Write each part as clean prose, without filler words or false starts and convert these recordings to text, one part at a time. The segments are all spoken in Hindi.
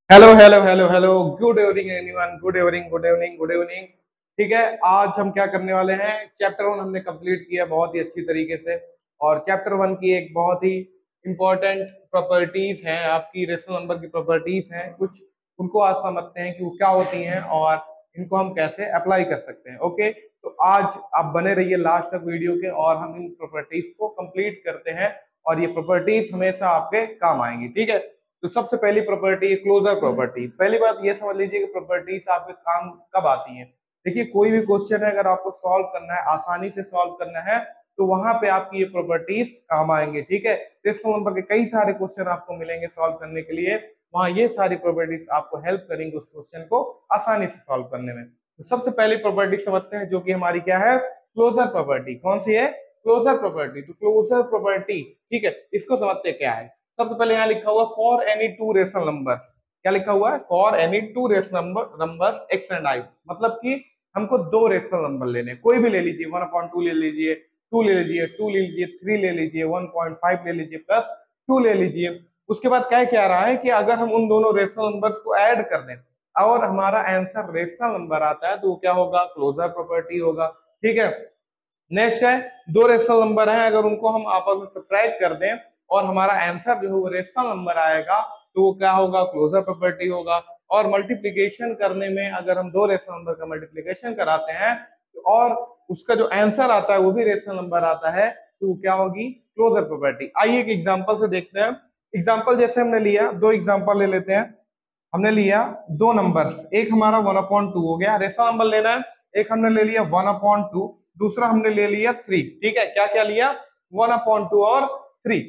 Hello hello hello hello. Good evening anyone. Good evening good evening good evening. ठीक है, आज हम क्या करने वाले हैं। चैप्टर 1 हमने कंप्लीट किया बहुत ही अच्छी तरीके से। और चैप्टर 1 की एक बहुत ही इंपॉर्टेंट प्रॉपर्टीज हैं, आपकी रेशनल नंबर की प्रॉपर्टीज हैं कुछ, उनको आज समझते हैं कि वो क्या होती हैं और इनको हम कैसे अप्लाई कर सकते हैं। ओके, तो आज आप बने रहिए लास्ट तक वीडियो के और हम इन प्रॉपर्टीज को कंप्लीट करते हैं और ये प्रॉपर्टीज हमेशा आपके काम आएंगी। ठीक है, तो सबसे पहली प्रॉपर्टी है क्लोजर प्रॉपर्टी। पहली बात ये समझ लीजिए कि प्रॉपर्टीज आपके काम कब आती है। देखिए, कोई भी क्वेश्चन है अगर आपको सॉल्व करना है, आसानी से सॉल्व करना है, तो वहां पे आपकी ये प्रॉपर्टीज काम आएंगे। ठीक है, रेशनल नंबर के कई सारे क्वेश्चन आपको मिलेंगे सॉल्व करने के लिए, वहां ये सारी प्रॉपर्टीज आपको हेल्प करेंगे उस क्वेश्चन को आसानी से सॉल्व करने में। तो सबसे पहली प्रॉपर्टी समझते हैं जो कि हमारी क्या है, क्लोजर प्रॉपर्टी। कौन सी है? Closure property. तो क्लोजर प्रॉपर्टी, ठीक है, इसको समझते क्या है। सबसे पहले यहाँ लिखा हुआ for any two rational numbers. क्या लिखा हुआ है? For any two rational numbers x and I. मतलब कि हमको दो रेशनल नंबर लेने, कोई भी ले लीजिए, 1/2 ले लीजिए, 2 ले लीजिए, 2 ले लीजिए, 3 ले लीजिए, 1.5 ले लीजिए, प्लस 2 ले लीजिए। उसके बाद क्या कह रहा है कि अगर हम उन दोनों रेशनल नंबर्स को ऐड कर दें और हमारा आंसर रेशनल नंबर आता है तो वो क्या होगा? क्लोजर प्रॉपर्टी होगा। ठीक है, नेक्स्ट है, दो रेशनल नंबर हैं, अगर उनको हम आपस में सब्ट्रैक्ट कर दें और हमारा आंसर जो है वो रेशनल नंबर आएगा तो वो क्या होगा? क्लोजर प्रॉपर्टी होगा। और मल्टीप्लीकेशन करने में अगर हम दो रेशनल नंबर का मल्टीप्लीकेशन कराते हैं तो और उसका जो आंसर आता है वो भी रेशनल नंबर आता है तो वो क्या होगी? Closure property. आइए एक एग्जांपल से देखते हैं। एग्जांपल जैसे हमने लिया, दो एग्जांपल ले लेते हैं। हमने लिया दो नंबर्स, एक हमारा 1/2 हो गया, रेशनल नंबर लेना है। एक हमने ले लिया 1/2, दूसरा हमने ले लिया 3। ठीक है, क्या क्या लिया? 1/2 और 3।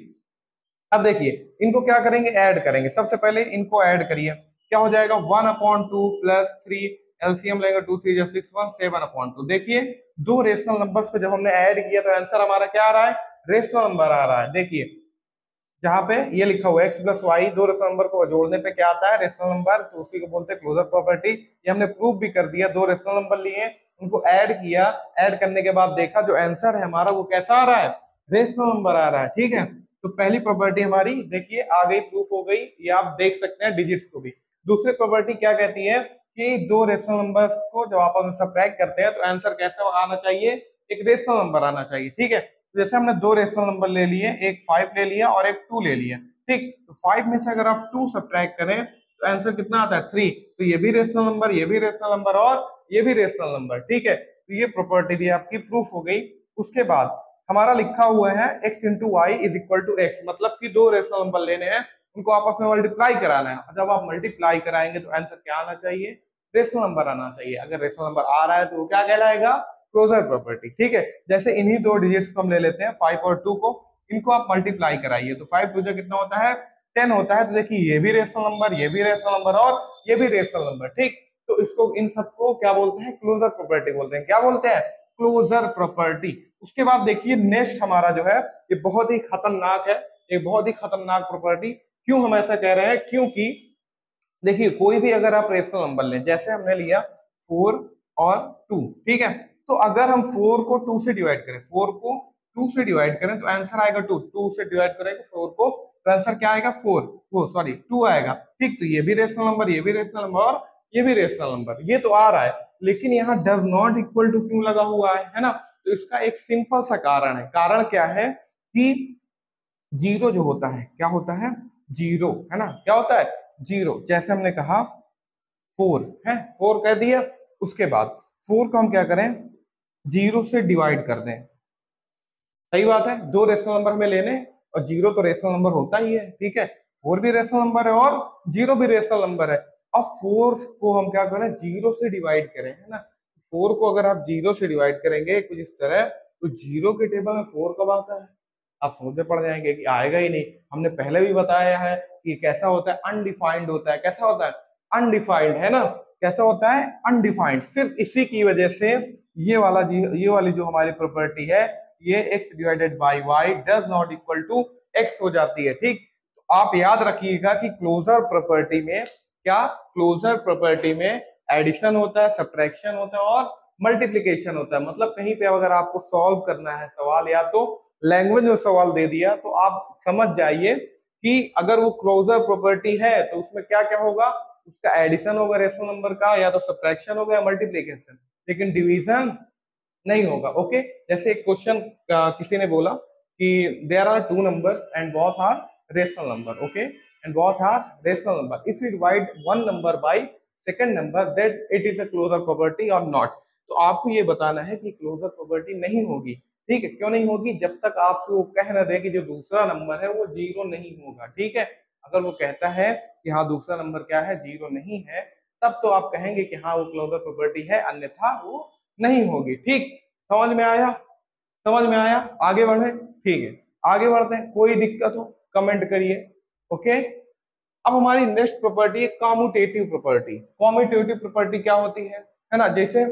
अब देखिए, इनको क्या करेंगे? ऐड करेंगे। सबसे पहले इनको ऐड करिए, क्या हो जाएगा? 1/2 प्लस 3, एलसीएम लेंगे 2 3 6 1 7/2। देखिए, दो रेशनल नंबर्स को जब हमने ऐड किया तो आंसर हमारा क्या आ रहा है? रेशनल नंबर आ रहा है। देखिए, जहां पे ये लिखा हुआ है एक्स प्लस वाई, दो रेशनल नंबर को जोड़ने पे क्या आता है? Rational number. तो उसी को बोलते हैं क्लोजर प्रॉपर्टी। ये हमने प्रूव भी कर दिया, दो रेशनल नंबर लिए, उनको ऐड किया, ऐड करने के बाद देखा जो आंसर है हमारा वो कैसा आ रहा है? रेशनल नंबर आ रहा है। ठीक है, तो पहली प्रॉपर्टी हमारी देखिए आ गई, प्रूफ हो गई। ये आप देख सकते हैं डिजिट्स को भी। दूसरी प्रॉपर्टी क्या कहती है कि दो रेशनल नंबर्स को जब आप सब्ट्रैक्ट करते हैं तो आंसर कैसा आना चाहिए? एक रेशनल नंबर आना चाहिए। ठीक है, जैसे हमने दो रेशनल नंबर ले लिए, एक 5 ले लिया और एक 2 ले लिया। ठीक, तो 5 में से अगर आप 2 सब्ट्रैक्ट करें तो आंसर कितना आता है? 3। तो ये भी रेशनल नंबर, ये भी रेशनल नंबर और ये भी रेशनल नंबर। ठीक है, तो ये प्रॉपर्टी भी आपकी प्रूफ हो गई। उसके बाद हमारा लिखा हुआ है x into Y is equal to X. मतलब कि दो रेशनल नंबर लेने हैं, उनको आपस में मल्टीप्लाई कराना है। जब आप मल्टीप्लाई कराएंगे तो आंसर क्या आना चाहिए? रेशनल नंबर आना चाहिए। अगर रेशनल नंबर आ रहा है तो वो क्या कहलाएगा? Closure property. ठीक है, जैसे इन्हीं दो डिजिट्स को हम ले लेते हैं 5 और 2 को, इनको आप मल्टीप्लाई कराइए तो 5 2 कितना होता है? 10 होता है। तो देखिए, ये भी रेशनल नंबर, ये भी रेशनल नंबर और ये भी रेशनल नंबर। ठीक, तो इसको इन सबको क्या बोलते हैं? क्लोजर प्रॉपर्टी बोलते हैं। क्या बोलते हैं? Closure property. उसके बाद देखिए नेक्स्ट हमारा जो है ये बहुत ही खतरनाक है, ये बहुत ही खतरनाक प्रॉपर्टी। क्यों हम ऐसा कह रहे हैं? क्योंकि देखिए, कोई भी अगर आप रेशनल नंबर लें, जैसे हमने लिया 4 और 2। ठीक है, तो अगर हम 4 को 2 से डिवाइड करें, 4 को 2 से डिवाइड करें तो आंसर आएगा 2। 2 से डिवाइड करेंगे 4 को तो आंसर क्या आएगा? 4, वो सॉरी 2 आएगा। ठीक, तो ये भी रेशनल नंबर, ये भी रेशनल नंबर और ये भी रेशनल नंबर, ये तो आ रहा है। लेकिन यहाँ डज नॉट इक्वल टू क्यों लगा हुआ है ना? तो इसका एक सिंपल सा कारण है। कारण क्या है कि जीरो जो होता है, क्या होता है? जीरो, है ना? क्या होता है? जीरो। जैसे हमने कहा 4 है, 4 कह दिया, उसके बाद 4 को हम क्या करें? जीरो से डिवाइड कर दें। सही बात है, दो रेशनल नंबर हमें लेने और जीरो तो रेशनल नंबर होता ही है। ठीक है, 4 भी रेशनल नंबर है और जीरो भी रेशनल नंबर है। अब 4 को हम क्या करें? जीरो से डिवाइड करें, है ना? 4 को अगर आप जीरो से डिवाइड करेंगे कुछ इस तरह, तो जीरो के टेबल में 4 कब आता है? आप समझ में पड़ जाएंगे कि आएगा ही नहीं। हमने पहले भी बताया है कि कैसा होता है? अनडिफाइंड होता है। कैसा होता है? अनडिफाइंड, है ना? कैसा होता है? अनडिफाइंड। सिर्फ इसी की वजह से ये वाली जो हमारी प्रॉपर्टी है, ये x divided by Y does not equal to x हो जाती है। ठीक, तो आप याद रखिएगा कि क्लोजर प्रॉपर्टी में क्या? क्लोजर प्रॉपर्टी में एडिशन होता है, सब्ट्रैक्शन होता है और मल्टीप्लीकेशन होता है। मतलब कहीं पे अगर आपको सॉल्व करना है सवाल, या तो लैंग्वेज में सवाल दे दिया तो आप समझ जाइए कि अगर वो क्लोजर प्रॉपर्टी है तो उसमें क्या क्या होगा, उसका एडिशन होगा रेशनल नंबर का, या तो सब्ट्रैक्शन होगा या मल्टीप्लिकेशन, लेकिन डिवीजन नहीं होगा। ओके, जैसे एक क्वेश्चन किसी ने बोला कि there are two numbers and both are rational number, okay, and both are rational number, if you divide one number by second number that it is a closure property और नॉट। तो आपको ये बताना है कि क्लोजर प्रॉपर्टी नहीं होगी। ठीक है, क्यों नहीं होगी? जब तक आपसे वो कह न दे कि जो दूसरा नंबर है वो जीरो नहीं होगा। ठीक है, अगर वो कहता है कि हाँ दूसरा नंबर क्या है, जीरो नहीं है, तब तो आप कहेंगे कि हाँ वो क्लोजर प्रॉपर्टी है, अन्यथा वो नहीं होगी। ठीक, समझ में आया? समझ में आया? आगे बढ़े? ठीक है, आगे बढ़ते हैं। कोई दिक्कत हो कमेंट करिए। ओके, अब हमारी नेक्स्ट प्रॉपर्टी है कॉम्यूटेटिव प्रॉपर्टी। कॉम्यूटेटिव प्रॉपर्टी क्या होती है ना, जैसे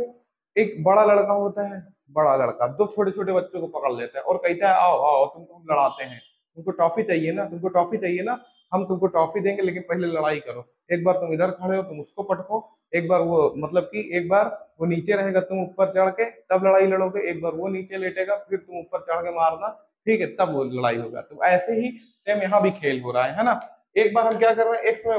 एक बड़ा लड़का होता है, बड़ा लड़का दो छोटे छोटे बच्चों को पकड़ लेता है और कहता है आओ आओ तुमको हम लड़ाते हैं, तुमको टॉफी चाहिए ना, तुमको टॉफी चाहिए ना, हम तुमको टॉफी देंगे लेकिन पहले लड़ाई करो। एक बार तुम इधर खड़े हो, तुम उसको पटको, एक बार वो मतलब कि एक बार वो नीचे रहेगा, तुम ऊपर चढ़ के तब लड़ाई लड़ोगे, एक बार वो नीचे लेटेगा फिर तुम ऊपर चढ़ के मारना। ठीक है, तब वो लड़ाई होगा। तो ऐसे ही सेम यहाँ भी खेल हो रहा है ना। एक बार हम क्या कर रहे हैं, एक्स में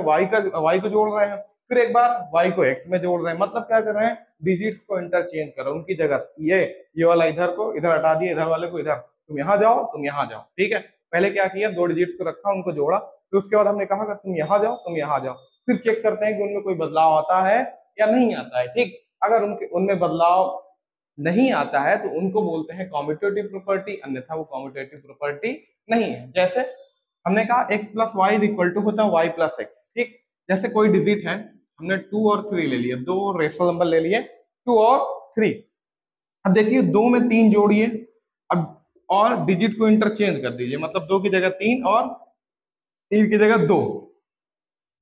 वाई को जोड़ रहे हैं, फिर एक बार वाई को एक्स में जोड़ रहे हैं, मतलब क्या कर रहे हैं, डिजिट्स को इंटरचेंज कर रहे हैं, उनकी जगह ये वाला इधर को इधर हटा दिया, इधर वाले को इधर, तुम यहाँ जाओ तुम यहाँ जाओ। ठीक है, पहले क्या किया, दो डिजिट्स को रखा, उनको जोड़ा, फिर उसके बाद हमने कहा तुम यहाँ जाओ तुम यहाँ जाओ, फिर चेक करते हैं कि उनमें कोई बदलाव आता है या नहीं आता है। ठीक, अगर उनके उनमें बदलाव नहीं आता है तो उनको बोलते हैं कॉम्यूटेटिव प्रॉपर्टी, अन्यथा वो कॉम्यूटेटिव प्रॉपर्टी नहीं है। जैसे हमने कहा x plus Y equal to होता है y प्लस एक्स। ठीक, जैसे कोई डिजिट है, हमने 2 और 3 ले लिए, दो रेशनल नंबर ले लिए 2 और 3। अब देखिए 2 में 3 जोड़िए, अब और डिजिट को इंटरचेंज कर दीजिए, मतलब 2 की जगह 3 और 3 की जगह 2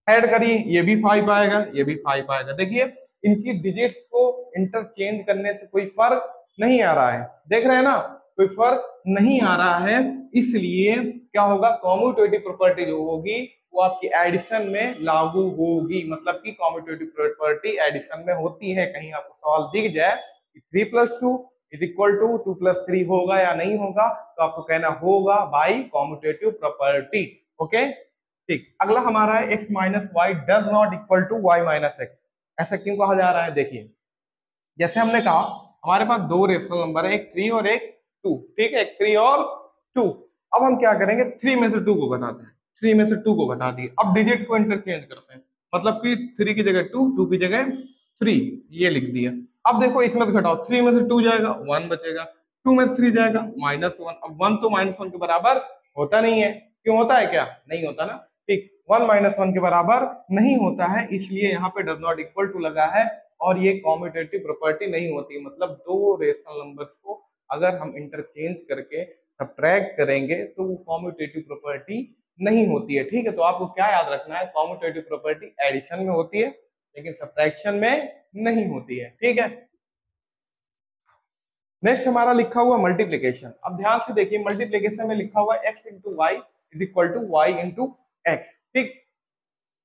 ऐड करिए, ये भी 5 आएगा, ये भी 5 आएगा। देखिए इनकी डिजिट्स को इंटरचेंज करने से कोई फर्क नहीं आ रहा है, देख रहे हैं ना, कोई फर्क नहीं आ रहा है, इसलिए क्या होगा, कॉम्यूटेटिव प्रॉपर्टी जो होगी वो आपकी एडिशन में लागू होगी। मतलब कि कॉम्यूटेटिव प्रॉपर्टी एडिशन में होती है। कहीं आपको सवाल दिख जाए कि 3 plus 2 is equal to 2 plus 3 होगा या नहीं होगा, तो आपको कहना होगा बाई कॉम्यूटेटिव प्रॉपर्टी। ओके, ठीक, अगला हमारा है x minus Y does not equal to Y minus X. ऐसा क्यों कहा जा रहा है? देखिए जैसे हमने कहा हमारे पास दो रेशनल नंबर है, एक 3 और एक 2। ठीक है, एक 3 और 2। अब हम क्या करेंगे, 3 में से 2 को घटाते हैं, 3 में से 2 को घटा दिए, अब डिजिट को इंटरचेंज करते हैं, मतलब कि 3 की जगह 2, 2 की जगह 3, ये लिख दिया। अब देखो इसमें से घटाओ, 3 में से 2 जाएगा 1 बचेगा, 2 में से 3 जाएगा -1। अब 1 तो -1 के बराबर होता नहीं है, क्यों होता है, क्या नहीं होता ना। ठीक, 1 -1 के बराबर नहीं होता है, इसलिए यहाँ पे डज नॉट इक्वल टू लगा है, और ये कॉम्यूटेटिव प्रॉपर्टी नहीं होती। मतलब दो रेशनल नंबर्स को अगर हम इंटरचेंज करके सब्ट्रैक्ट करेंगे तो वो कॉम्यूटेटिव प्रॉपर्टी नहीं होती है। ठीक है, तो आपको क्या याद रखना है, कॉम्यूटेटिव प्रॉपर्टी एडिशन में होती है लेकिन सब्ट्रैक्शन में नहीं होती है। ठीक है, नेक्स्ट हमारा लिखा हुआ मल्टीप्लीकेशन। अब ध्यान से देखिए, मल्टीप्लीकेशन में लिखा हुआ x into Y is equal to Y into X. ठीक,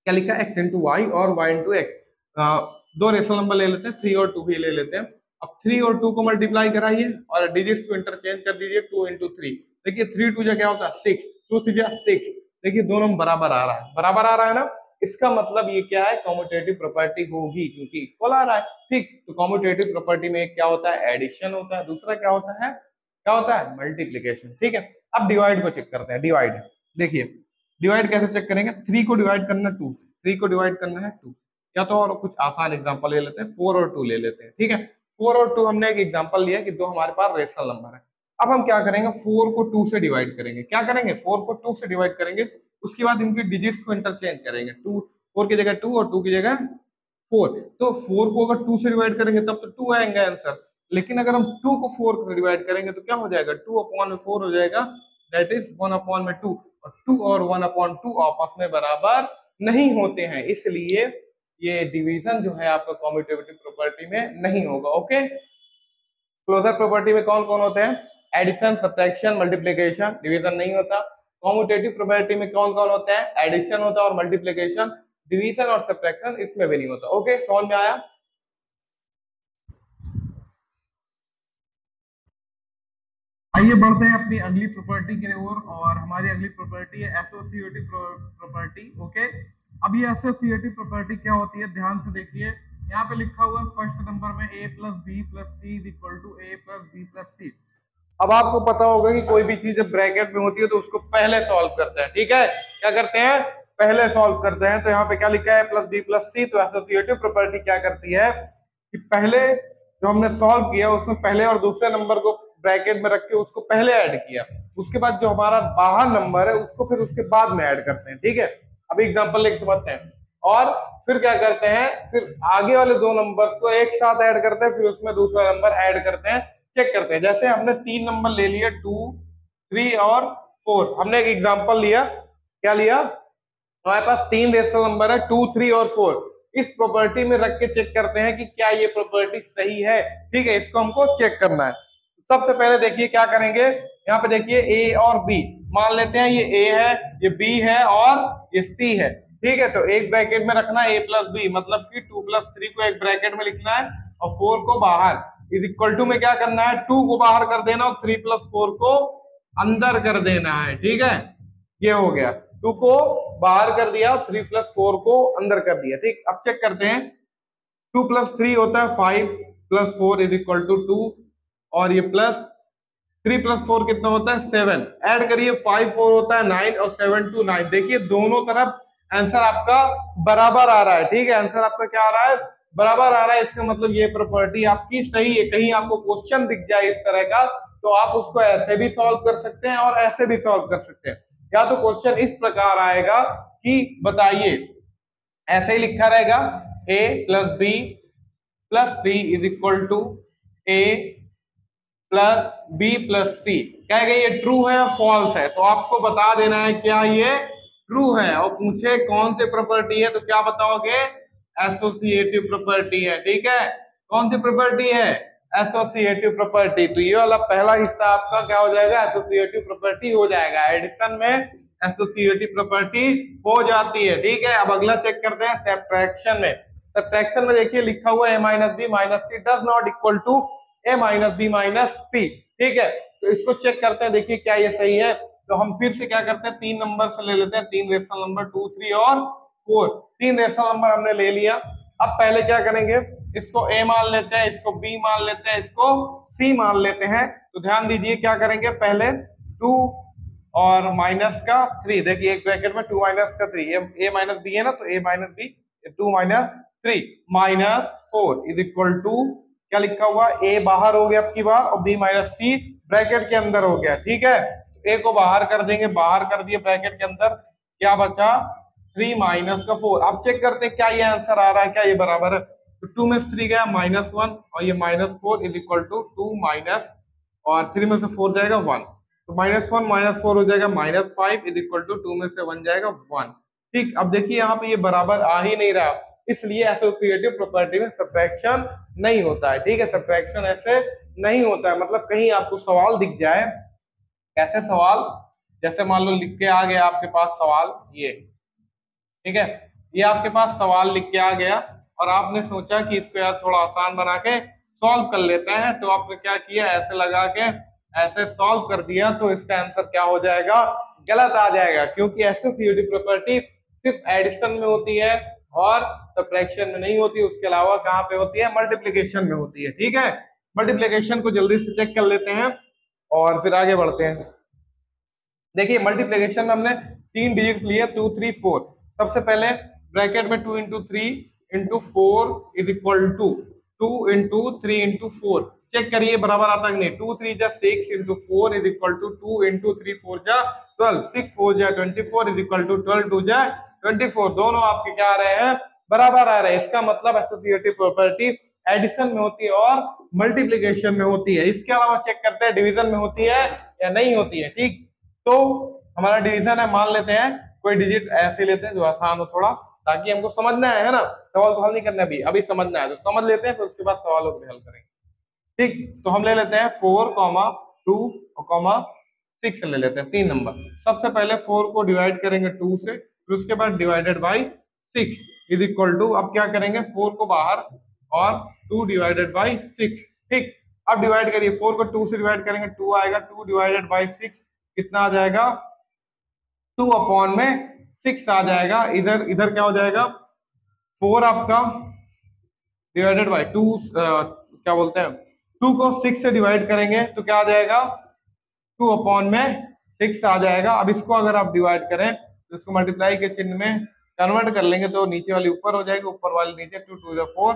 क्या लिखा है, x इंटू वाई और y इंटू एक्स। दो रेशनल नंबर ले लेते हैं, 3 और 2 भी ले लेते हैं। अब 3 और 2 को मल्टीप्लाई कराइए और डिजिट्स को इंटरचेंज कर दीजिए, 2 इंटू 3। देखिए 3 2 क्या होता है 6, 2 6 6। देखिए दोनों बराबर आ रहा है, बराबर आ रहा है ना, इसका मतलब ये क्या है, कॉम्यूटेटिव प्रॉपर्टी होगी क्योंकि इक्वल आ रहा है। ठीक, तो कॉम्यूटेटिव प्रॉपर्टी में क्या होता है, एडिशन होता है, दूसरा क्या होता है, क्या होता है, मल्टीप्लीकेशन। ठीक है, अब डिवाइड को चेक करते हैं। डिवाइड देखिए, डिवाइड कैसे चेक करेंगे, 3 को डिवाइड करना 2 से, 3 को डिवाइड करना है 2 से, या तो और कुछ आसान एग्जांपल ले लेते हैं, 4 और 2 ले लेते हैं। ठीक है, 4 और 2 हमने एक एग्जांपल लिया कि दो हमारे पास रेशनल नंबर है। अब हम क्या करेंगे, 4 को 2 से डिवाइड करेंगे। क्या करेंगे, 4 को 2 से डिवाइड करेंगे, उसके बाद इनकी डिजिट्स को इंटरचेंज करेंगे, 2 4 की जगह 2 और 2 की जगह 4। तो 4 को अगर 2 से डिवाइड करेंगे तब तो 2 आएंगे आंसर, लेकिन अगर हम 2 को 4 से डिवाइड करेंगे तो क्या हो जाएगा, 2 अपॉन में 4 हो जाएगा, दैट इज 1 अपॉन में 2। और 2 और 1 अपॉन 2 आपस में बराबर नहीं होते हैं, इसलिए ये डिवीजन जो है आपका कॉम्यूटेटिव प्रॉपर्टी में नहीं होगा। ओके, क्लोजर प्रॉपर्टी में कौन कौन होते हैं, एडिशन, सब्ट्रैक्शन, मल्टीप्लिकेशन, डिवीजन नहीं होता। कॉम्यूटेटिव प्रॉपर्टी में कौन कौन होते हैं, एडिशन होता है और मल्टीप्लिकेशन, डिवीजन और सब्ट्रैक्शन इसमें भी नहीं होता। ओके, समझ में आया? आइए बढ़ते हैं अपनी अगली प्रॉपर्टी की ओर, और हमारी अगली प्रॉपर्टी है एसोसिएटिव प्रॉपर्टी। ओके, अब ये एसोसिएटिव प्रॉपर्टी क्या होती है, ध्यान से देखिए। यहाँ पे लिखा हुआ है फर्स्ट नंबर में a plus B plus C is equal to a plus B plus C. अब आपको पता होगा कि कोई भी चीज जब ब्रैकेट में होती है तो उसको पहले सॉल्व करते हैं। ठीक है, क्या करते हैं, पहले सॉल्व करते हैं। तो यहाँ पे क्या लिखा है, प्लस बी प्लस सी। तो एसोसिएटिव प्रॉपर्टी क्या करती है कि पहले जो हमने सॉल्व किया उसमें पहले और दूसरे नंबर को ब्रैकेट में रख के उसको पहले ऐड किया, उसके बाद जो हमारा बाहर नंबर है उसको फिर उसके बाद में ऐड करते हैं। ठीक है, अभी एग्जांपल लेके समझते हैं। और फिर क्या करते हैं, फिर आगे वाले दो नंबर्स को एक साथ ऐड करते हैं, फिर उसमें दूसरा नंबर ऐड करते हैं, चेक करते हैं। जैसे हमने तीन नंबर ले लिए 2, 3 और 4। हमने एक एग्जांपल लिया, क्या लिया, हमारे पास तीन रेशनल नंबर है 2, 3 और 4। इस प्रॉपर्टी में रख के चेक करते हैं कि क्या ये प्रॉपर्टी सही है। ठीक है, इसको हमको चेक करना है। सबसे पहले देखिए क्या करेंगे, यहाँ पे देखिए ए और बी मान लेते हैं, ये ए है, ये बी है और ये सी है। ठीक है, तो एक ब्रैकेट में रखना है a प्लस बी, मतलब कि 2 प्लस 3 को एक ब्रैकेट में लिखना है और 4 को बाहर। इज इक्वल टू में क्या करना है, 2 को बाहर कर देना और 3 प्लस 4 को अंदर कर देना है। ठीक है, ये हो गया, 2 को बाहर कर दिया और 3 प्लस 4 को अंदर कर दिया। ठीक, अब चेक करते हैं। 2 प्लस 3 होता है 5 प्लस 4 इज इक्वल टू 2, और ये प्लस 3 प्लस 4 कितना होता है 7। ऐड करिए, 5 4 होता है 9 और 7 2 9। देखिए दोनों तरफ आंसर आपका बराबर आ रहा है। ठीक है, आंसर आपका क्या आ रहा है, बराबर आ रहा है। इसका मतलब ये प्रॉपर्टी आपकी सही है। कहीं आपको क्वेश्चन दिख जाए इस तरह का तो आप उसको ऐसे भी सॉल्व कर सकते हैं और ऐसे भी सॉल्व कर सकते हैं। या तो क्वेश्चन इस प्रकार आएगा कि बताइए, ऐसे ही लिखा रहेगा a plus B plus C is equal to a plus B plus C. कहेगा ये ट्रू है या फॉल्स है, तो आपको बता देना है क्या ये ट्रू है। और पूछे कौन से प्रॉपर्टी है तो क्या बताओगे, एसोसिएटिव प्रॉपर्टी है। ठीक है, कौन सी प्रॉपर्टी है, एसोसिएटिव प्रॉपर्टी। तो ये वाला पहला हिस्सा आपका क्या हो जाएगा, एसोसिएटिव प्रॉपर्टी हो जाएगा। एडिशन में एसोसिएटिव प्रॉपर्टी हो जाती है। ठीक है, अब अगला चेक करते हैं सब्ट्रैक्शन में। सब्ट्रैक्शन में देखिए लिखा हुआ है a minus B minus C does not equal to a minus B minus C. ठीक है, तो इसको चेक करते हैं, देखिए क्या ये सही है। तो हम फिर से क्या करते हैं, तीन नंबर से ले लेते हैं, तीन रेशनल नंबर 2, 3 और 4। तीन रेशनल नंबर हमने ले लिया। अब पहले क्या करेंगे, इसको a मान लेते हैं, इसको b मान लेते हैं, इसको c मान लेते हैं। तो ध्यान दीजिए क्या करेंगे, पहले 2 और माइनस का 3। देखिए एक ब्रैकेट में 2 माइनस का 3, ये a माइनस बी है ना, तो a minus B 2 minus 3 minus 4 is equal to क्या लिखा हुआ, a बाहर हो गया अब की बार और b माइनस सी ब्रैकेट के अंदर हो गया। ठीक है, a को बाहर कर देंगे, बाहर कर दिए ब्रैकेट के अंदर, क्या बचा 3 माइनस का 4। अब चेक करते हैं क्या ये आंसर आ रहा है, क्या ये बराबर है। तो 2 में 3 गया -1 और ये -4 इज इक्वल टू 2 माइनस और 3 में से 4 जाएगा 1, तो -1 -4 हो जाएगा -5 इज इक्वल टू 2 में से 1 जाएगा 1। ठीक, अब देखिए यहाँ पे ये बराबर आ ही नहीं रहा, इसलिए एसोसिएटिव प्रॉपर्टी में सब्ट्रैक्शन नहीं होता है। ठीक है, सब्ट्रैक्शन ऐसे नहीं होता है। मतलब कहीं आपको सवाल दिख जाए, कैसे सवाल, जैसे मान लो लिख के आ गया आपके पास सवाल ये, ठीक है, ये आपके पास सवाल लिख के आ गया और आपने सोचा कि इसको यार थोड़ा आसान बना के सॉल्व कर लेते हैं, तो आपने क्या किया, ऐसे लगा के ऐसे सॉल्व कर दिया, तो इसका आंसर क्या हो जाएगा, गलत आ जाएगा। क्योंकि एसोसिएटिव प्रॉपर्टी सिर्फ एडिशन में होती है और सब्ट्रैक्शन में नहीं होती, उसके अलावा कहाँ पे होती है, मल्टीप्लिकेशन में होती है। ठीक है, मल्टीप्लिकेशन को जल्दी से चेक कर लेते हैं और फिर आगे बढ़ते हैं। देखिए मल्टीप्लिकेशन में हमने 3 डिजिट्स लिए 2, 3, 4। सबसे पहले ब्रैकेट में 2 into 3 into 4 is equal to 2 into 3 into 4। Check करिए बराबर आता कि नहीं। 2 3 जा 6 into 4 is equal to 2 into 3 4 जा 12, 6 4 जा 24 इज इक्वल टू 12 2 जा 24। दोनों आपके क्या आ रहे हैं, बराबर आ रहे हैं। इसका मतलब एसोसिएटिव प्रॉपर्टी एडिशन में होती है और मल्टीप्लिकेशन में होती है। इसके अलावा चेक करते हैं डिवीजन में होती है या नहीं होती है। ठीक, तो हमारा डिवीजन है, मान लेते हैं कोई डिजिट ऐसे लेते हैं जो आसान हो थोड़ा, ताकि हमको समझना है ना, सवाल तो हल नहीं करना अभी, अभी समझना है, तो समझ लेते हैं फिर उसके बाद सवालों को हल करेंगे। ठीक, तो हम ले लेते हैं 4, 2 और 6 ले लेते हैं 3 नंबर। सबसे पहले 4 को डिवाइड करेंगे 2 से, फिर उसके बाद divided by 6 is equal to, अब क्या करेंगे 4 को बाहर और 2 डिवाइडेड बाई 6। ठीक, अब डिवाइड करिए, 4 को 2 से डिवाइड करेंगे 2 आएगा, 2 डिवाइडेड बाई 6 कितना आ जाएगा, 2 अपॉन में 6 आ जाएगा। इधर इधर क्या हो जाएगा, 4 आपका डिवाइडेड बाई 2, क्या बोलते हैं, 2 को 6 से डिवाइड करेंगे तो क्या आ जाएगा, 2 अपॉन में 6 आ जाएगा। अब इसको अगर आप डिवाइड करें तो इसको मल्टीप्लाई के चिन्ह में कन्वर्ट कर लेंगे तो नीचे वाली ऊपर हो जाएगी, ऊपर वाली नीचे, 2 2 4,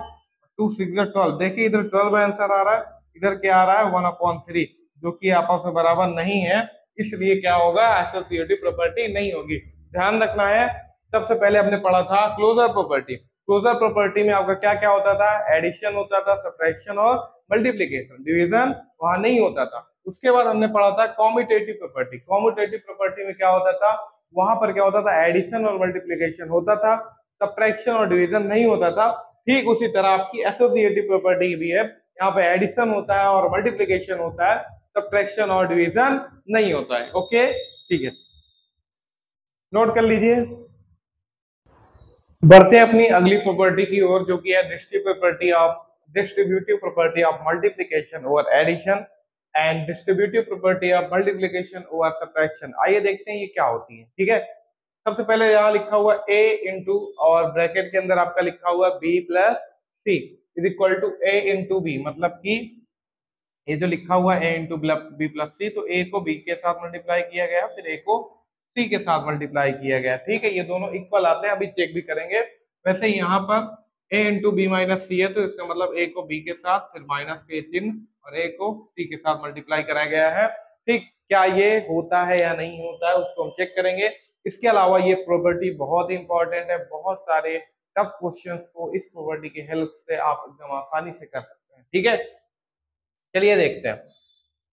2 6 12। देखिए इधर 12 आंसर आ रहा है, इधर क्या आ रहा है 1/3, जो कि आपस में बराबर नहीं है, इसलिए क्या होगा, एसोसिएटिव प्रॉपर्टी नहीं होगी। ध्यान रखना है। सबसे पहले हमने पढ़ा था क्लोजर प्रॉपर्टी। क्लोजर प्रॉपर्टी में आपका क्या क्या होता था, एडिशन होता था, सब्ट्रैक्शन और मल्टीप्लीकेशन, डिवीजन वहां नहीं होता था। उसके बाद हमने पढ़ा था कॉम्यूटेटिव प्रॉपर्टी। कॉम्यूटेटिव प्रॉपर्टी में क्या होता था, वहां पर क्या होता था, एडिशन और मल्टीप्लीकेशन होता था, सब्ट्रैक्शन और डिवीजन नहीं होता था। ठीक उसी तरह आपकी एसोसिएटिव प्रॉपर्टी भी है, यहाँ पे एडिशन होता है और मल्टीप्लीकेशन होता है, सब्ट्रैक्शन और डिवीजन नहीं होता है। ओके ठीक है, नोट कर लीजिए। बढ़ते हैं अपनी अगली प्रॉपर्टी की ओर, जो कि है distributive property of multiplication over addition and distributive property of multiplication over subtraction. आइए देखते हैं ये क्या होती है। ठीक है, सबसे पहले यहाँ लिखा हुआ a इंटू और ब्रैकेट के अंदर आपका लिखा हुआ b plus C is equal to a into B, मतलब कि ये जो लिखा हुआ a into B plus C, तो a को b के साथ मल्टीप्लाई किया गया, फिर a को c के साथ मल्टीप्लाई किया गया। ठीक है, ये दोनों इक्वल आते हैं, अभी चेक भी करेंगे। वैसे यहाँ पर a इंटू बी माइनस सी है, तो इसका मतलब a को b के साथ, फिर माइनस के चिन्ह, और a को c के साथ मल्टीप्लाई कराया गया है। ठीक, क्या ये होता है या नहीं होता है उसको हम चेक करेंगे। इसके अलावा ये प्रॉपर्टी बहुत ही इंपॉर्टेंट है, बहुत सारे टफ क्वेश्चंस को इस प्रॉपर्टी की हेल्प से आप एकदम आसानी से कर सकते हैं। ठीक है, चलिए देखते हैं।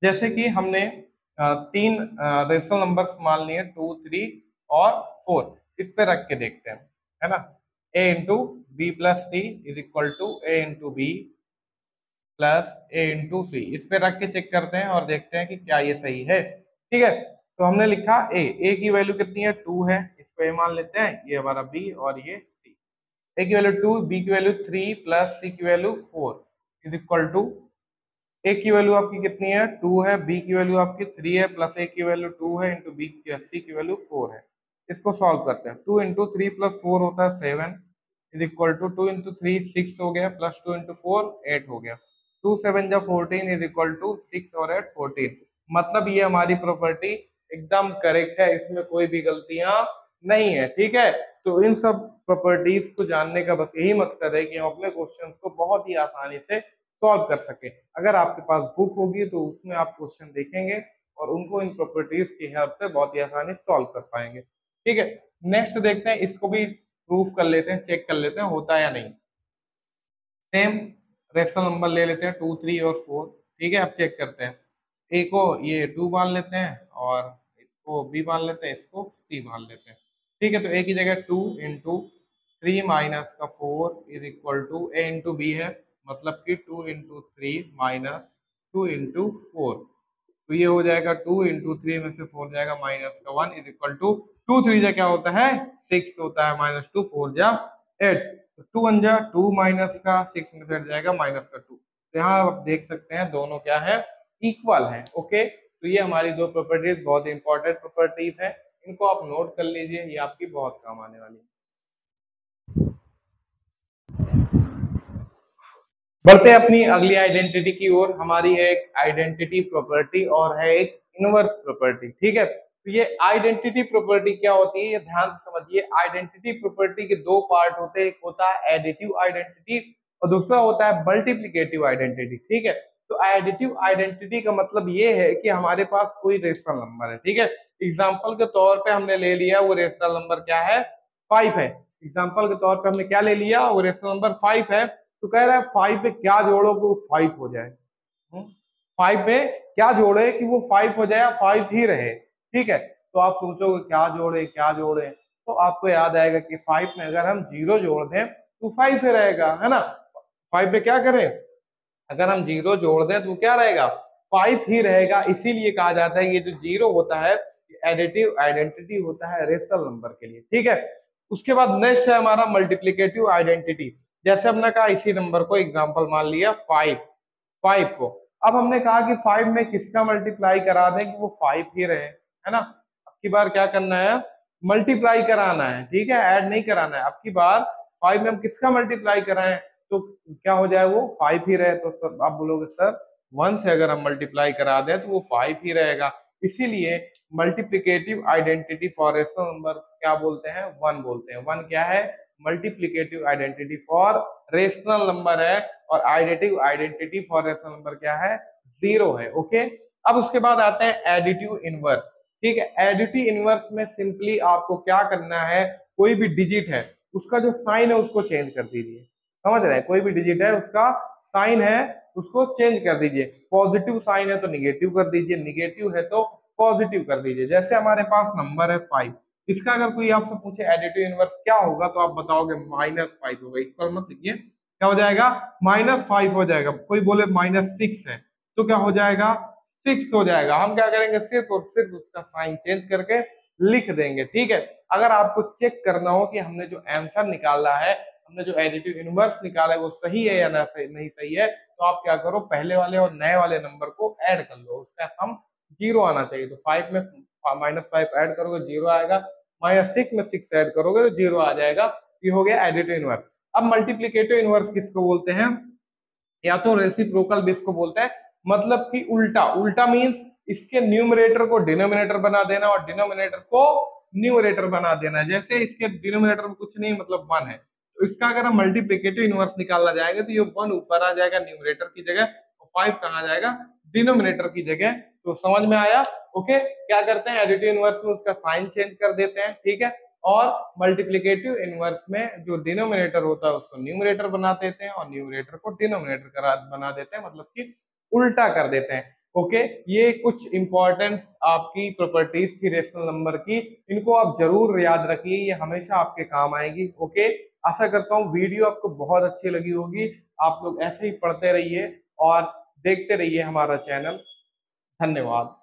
जैसे कि हमने तीन रेशनल नंबर्स मान लिए 2 3 और 4, इस पे रख के देखते हैं, है ना। a into B plus C is equal to a into B plus a into C, इस पे रख के चेक करते हैं और देखते हैं कि क्या ये सही है। ठीक है, तो हमने लिखा a की वैल्यू कितनी है, 2 है, इसको a मान लेते हैं, ये हमारा b और ये c। a की वैल्यू 2, b की वैल्यू 3 प्लस c की value 4 is equal to, a की वैल्यू आपकी कितनी है, 2 है, b की वैल्यू आपकी 3 है, प्लस a की वैल्यू 2 है, इंटू b की c की वैल्यू 4 है। इसको सॉल्व करते हैं। 2 इंटू 3 प्लस 4 होता है 7 इज इक्वल टू 2 इंटू 3 6 हो गया, प्लस 2 इंटू 4 8 हो गया। 2 7 जा 14 इज इक्वल टू 6 और 8 14। मतलब ये हमारी प्रॉपर्टी एकदम करेक्ट है, इसमें कोई भी गलतियां नहीं है। ठीक है, तो इन सब प्रॉपर्टीज को जानने का बस यही मकसद है कि हम अपने क्वेश्चंस को बहुत ही आसानी से सॉल्व कर सके। अगर आपके पास बुक होगी तो उसमें आप क्वेश्चन देखेंगे और उनको इन प्रॉपर्टीज की हेल्प से बहुत ही आसानी सॉल्व कर पाएंगे। ठीक है, नेक्स्ट देखते हैं, इसको भी प्रूफ कर लेते हैं, चेक कर लेते हैं होता है या नहीं। सेम रेशनल नंबर ले लेते हैं 2 3 और 4। ठीक है, अब चेक करते हैं। ए को ये 2 मान लेते हैं और इसको बी मान लेते हैं, इसको सी मान लेते हैं। ठीक है, तो ए की जगह 2 इंटू 3 माइनस का 4 is equal to A into B है, मतलब कि 2 इंटू 3 माइनस 2 इंटू 4, तो ये हो जाएगा 2 इंटू 3 में से 4 जाएगा माइनस का 1 इज इक्वल टू 2 3 जा क्या होता है 6 होता है, माइनस 2 4 जा 8, तो 2 1 जा 2 माइनस का 6 में से हट जाएगा माइनस का 2। तो यहाँ आप देख सकते हैं दोनों क्या है, इक्वल है। ओके, तो ये हमारी दो प्रॉपर्टीज बहुत इंपॉर्टेंट प्रॉपर्टीज है, इनको आप नोट कर लीजिए, ये आपकी बहुत काम आने वाली है। बढ़ते हैं अपनी अगली आइडेंटिटी की ओर। हमारी है एक आइडेंटिटी प्रॉपर्टी और है एक इनवर्स प्रॉपर्टी। ठीक है, तो ये आइडेंटिटी प्रॉपर्टी क्या होती है, ये ध्यान से समझिए। आइडेंटिटी प्रॉपर्टी के दो पार्ट होते हैं, एक होता है एडिटिव आइडेंटिटी और दूसरा होता है मल्टीप्लिकेटिव आइडेंटिटी। ठीक है, तो एडिटिव आइडेंटिटी का मतलब ये है कि हमारे पास कोई रेशनल नंबर है। ठीक है, एग्जाम्पल के तौर पे हमने ले लिया वो रेशनल नंबर क्या है 5 है। एग्जाम्पल के तौर पे हमने क्या ले लिया, वो रेशनल नंबर 5 है, तो कह रहा है 5 पे क्या जोड़ो कि वो 5 हो जाए। 5 पे क्या जोड़े कि वो 5 हो जाए, 5 ही रहे। ठीक है, तो आप सोचोगे क्या जोड़े क्या जोड़े, तो आपको याद आएगा कि 5 में अगर हम 0 जोड़ दें तो 5 ही रहेगा, है ना। 5 पे क्या करें, अगर हम 0 जोड़ दें तो क्या रहेगा 5 ही रहेगा। इसीलिए कहा जाता है ये जो 0 होता है एडिटिव आइडेंटिटी होता है रेशनल नंबर के लिए। ठीक है, उसके बाद नेक्स्ट है हमारा मल्टीप्लिकेटिव आइडेंटिटी। जैसे हमने कहा इसी नंबर को एग्जांपल मान लिया 5 को, अब हमने कहा कि 5 में किसका मल्टीप्लाई करा दें कि वो 5 ही रहे, है ना। अब की बार क्या करना है, मल्टीप्लाई कराना है, ठीक है, ऐड नहीं कराना है। अब की बार 5 में हम किसका मल्टीप्लाई कराएं तो क्या हो जाए, वो 5 ही रहे। तो सर आप बोलोगे सर 1 से अगर हम मल्टीप्लाई करा दें तो वो 5 ही रहेगा, इसीलिए multiplicative identity for rational number क्या बोलते हैं, 1 बोलते हैं। 1 क्या है, multiplicative identity for rational number है, और आइडेंटिटी फॉर रेशनल नंबर क्या है, 0 है। ओके, अब उसके बाद आते हैं एडिटिव इनवर्स। ठीक है, एडिटिव इनवर्स में सिंपली आपको क्या करना है, कोई भी डिजिट है उसका जो साइन है उसको चेंज कर दीजिए। समझ रहे हैं, कोई भी डिजिट है उसका साइन है उसको चेंज कर दीजिए। पॉजिटिव साइन है तो निगेटिव कर दीजिए, निगेटिव है तो पॉजिटिव कर दीजिए। जैसे हमारे पास नंबर है 5, इसका अगर कोई आपसे पूछे एडिटिव इनवर्स क्या होगा तो आप बताओगे -5 होगा। इक्वल मत लिखिए, क्या हो जाएगा, -5 हो जाएगा। कोई बोले -6 है तो क्या हो जाएगा, 6 हो जाएगा। हम क्या करेंगे, सिर्फ और सिर्फ उसका साइन चेंज करके लिख देंगे। ठीक है, अगर आपको चेक करना हो कि हमने जो आंसर निकाला है, हमने जो एडिटिव इनवर्स निकाला है वो सही है या नहीं सही है, तो आप क्या करो, पहले वाले और नए वाले नंबर को ऐड कर लो, उसका सम 0 आना चाहिए। तो 5 में -5 ऐड करोगे 0 आएगा, -6 में 6 ऐड करोगे तो 0 आ जाएगा। ये हो गया एडिटिव इनवर्स। अब मल्टीप्लिकेटिव इनवर्स किसको बोलते हैं, या तो रेसिप्रोकल भी इसको बोलते हैं, मतलब कि उल्टा। उल्टा मींस इसके न्यूमरेटर को डिनोमिनेटर बना देना और डिनोमिनेटर को न्यूमरेटर बना देना। जैसे इसके डिनोमिनेटर में कुछ नहीं मतलब 1 है, तो इसका अगर हम मल्टीप्लिकेटिव इनवर्स निकालना जाएंगे तो ये 1 ऊपर आ जाएगा न्यूमरेटर की जगह, और 5 कहाँ जाएगा, डिनोमिनेटर की जगह। तो समझ में आया। ओके, क्या करते हैं, एडिटिव इनवर्स में उसका साइन चेंज कर देते हैं, ठीक है, और मल्टीप्लिकेटिव इनवर्स में जो डिनोमिनेटर होता है उसको न्यूमरेटर बना देते हैं और न्यूमरेटर को डिनोमिनेटर बना देते हैं, मतलब कि उल्टा कर देते हैं। ओके, ये कुछ इंपॉर्टेंट आपकी प्रॉपर्टीज थी रेशनल नंबर की, इनको आप जरूर याद रखिए, ये हमेशा आपके काम आएगी। ओके, आशा करता हूँ वीडियो आपको बहुत अच्छी लगी होगी। आप लोग ऐसे ही पढ़ते रहिए और देखते रहिए हमारा चैनल। धन्यवाद।